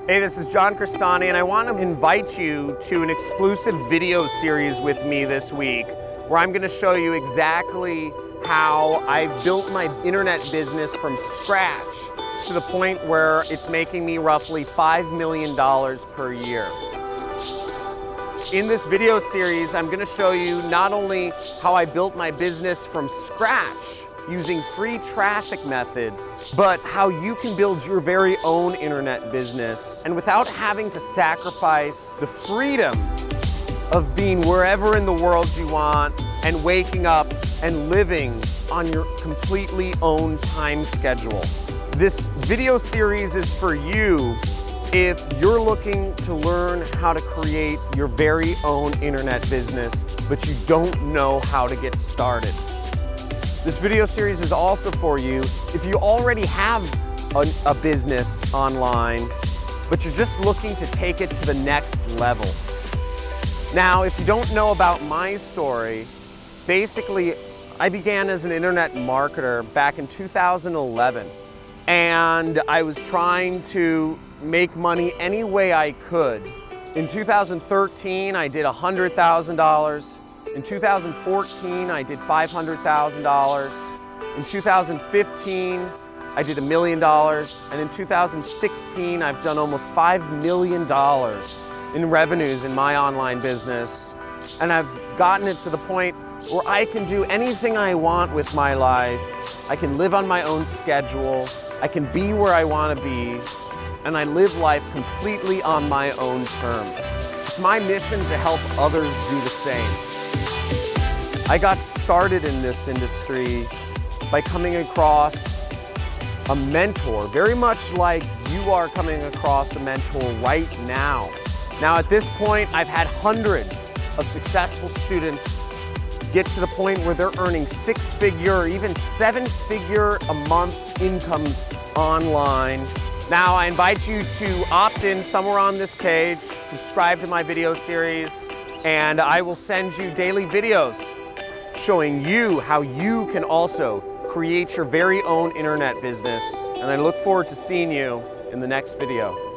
Hey, this is Crestani, and I want to invite you to an exclusive video series with me this week, where I'm going to show you exactly how I've built my internet business from scratch to the point where it's making me roughly $5 million per year. In this video series, I'm going to show you not only how I built my business from scratch using free traffic methods, but how you can build your very own internet business and without having to sacrifice the freedom of being wherever in the world you want and waking up and living on your completely own time schedule. This video series is for you if you're looking to learn how to create your very own internet business, but you don't know how to get started. This video series is also for you if you already have a business online, but you're just looking to take it to the next level. Now, if you don't know about my story, basically, I began as an internet marketer back in 2011, and I was trying to make money any way I could. In 2013, I did $100,000. In 2014, I did $500,000. In 2015, I did $1 million. And in 2016, I've done almost $5 million in revenues in my online business. And I've gotten it to the point where I can do anything I want with my life. I can live on my own schedule. I can be where I want to be. And I live life completely on my own terms. It's my mission to help others do the same. I got started in this industry by coming across a mentor, very much like you are coming across a mentor right now. Now at this point, I've had hundreds of successful students get to the point where they're earning six-figure or even seven-figure a month incomes online. Now I invite you to opt in somewhere on this page, subscribe to my video series, and I will send you daily videos showing you how you can also create your very own internet business. And I look forward to seeing you in the next video.